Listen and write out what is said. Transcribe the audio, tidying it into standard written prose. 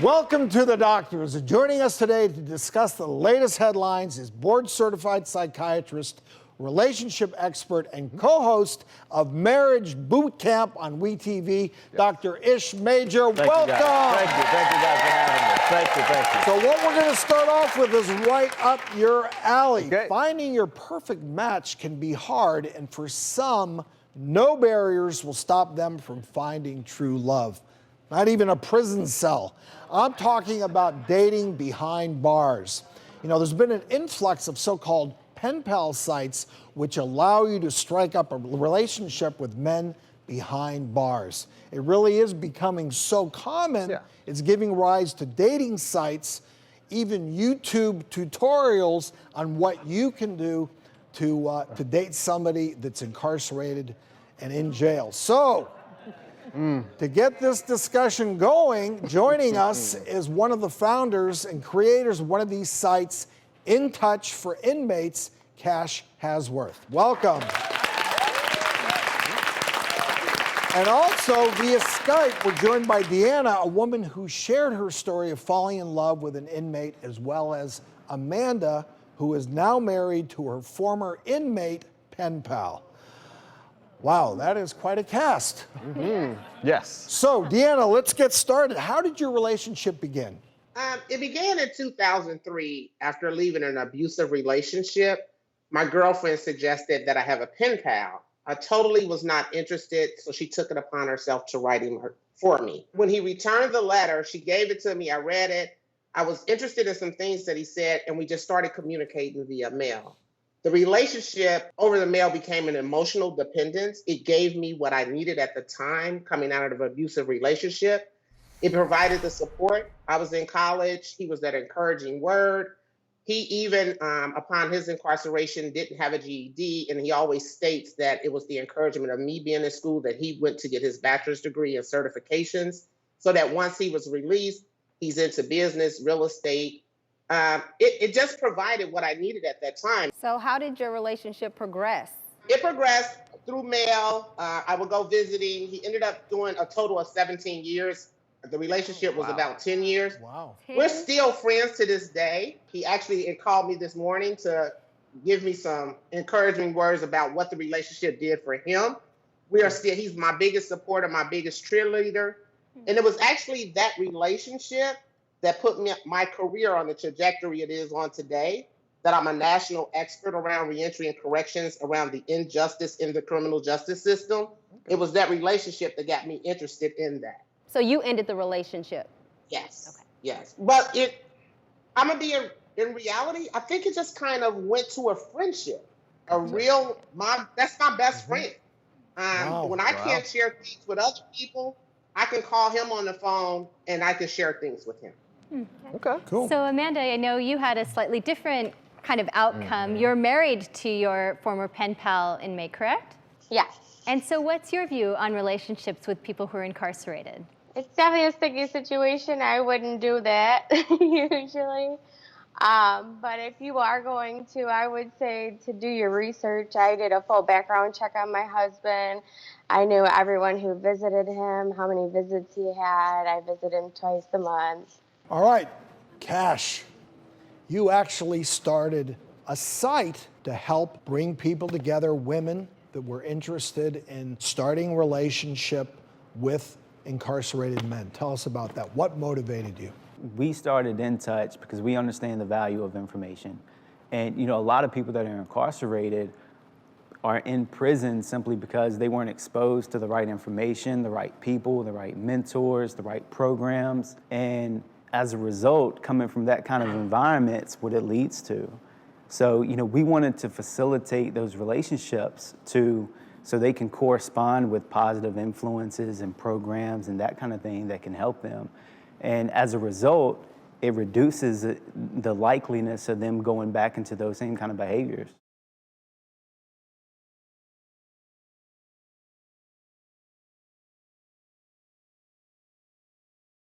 Welcome to The Doctors. Joining us today to discuss the latest headlines is board-certified psychiatrist, relationship expert, and co-host of Marriage Boot Camp on WeTV, Dr. Ish Major. Welcome. Thank you guys for having me. Thank you. So what we're going to start off with is right up your alley. Okay. Finding your perfect match can be hard, and for some, no barriers will stop them from finding true love. Not even a prison cell. I'm talking about dating behind bars. You know, there's been an influx of so-called pen pal sites which allow you to strike up a relationship with men behind bars. It really is becoming so common, it's giving rise to dating sites, even YouTube tutorials on what you can do to date somebody that's incarcerated and in jail. So, to get this discussion going, joining us is one of the founders and creators of one of these sites, In Touch for Inmates, Cash Hasworth. Welcome. And also via Skype, we're joined by Deanna, a woman who shared her story of falling in love with an inmate, as well as Amanda, who is now married to her former inmate pen pal. Wow, that is quite a cast. Yes. So, Deanna, let's get started. How did your relationship begin? It began in 2003 after leaving an abusive relationship. My girlfriend suggested that I have a pen pal. I totally was not interested, so she took it upon herself to write him for me. When he returned the letter, she gave it to me. I read it. I was interested in some things that he said, and we just started communicating via mail. The relationship over the mail became an emotional dependence. It gave me what I needed at the time coming out of an abusive relationship. It provided the support. I was in college. He was that encouraging word. He even, upon his incarceration, didn't have a GED, and he always states that it was the encouragement of me being in school that he went to get his bachelor's degree and certifications, so that once he was released, he's into business, real estate. It just provided what I needed at that time. So how did your relationship progress? It progressed through mail. I would go visiting. He ended up doing a total of 17 years. The relationship was about 10 years. Wow. We're still friends to this day. He actually called me this morning to give me some encouraging words about what the relationship did for him. He's my biggest supporter, my biggest cheerleader. And it was actually that relationship that put my career on the trajectory it is on today, that I'm a national expert around reentry and corrections, around the injustice in the criminal justice system. It was that relationship that got me interested in that. So you ended the relationship? Yes. Okay. Yes. But I'm going to be in reality, I think it just kind of went to a friendship. That's my best friend. When I can't share things with other people, I can call him on the phone and I can share things with him. Okay. Cool. So Amanda, I know you had a slightly different kind of outcome. You're married to your former pen pal inmate, correct? Yeah. And so what's your view on relationships with people who are incarcerated? It's definitely a sticky situation. I wouldn't do that usually. But if you are going to, I would say to do your research. I did a full background check on my husband. I knew everyone who visited him, how many visits he had. I visited him twice a month. All right, Cash, you actually started a site to help bring people together, women that were interested in starting a relationship with incarcerated men. Tell us about that. What motivated you? We started In Touch because we understand the value of information. And you know, a lot of people that are incarcerated are in prison simply because they weren't exposed to the right information, the right people, the right mentors, the right programs. And as a result, coming from that kind of environment, it's what it leads to. So, you know, we wanted to facilitate those relationships so they can correspond with positive influences and programs and that kind of thing that can help them. And as a result, it reduces the likeliness of them going back into those same kind of behaviors.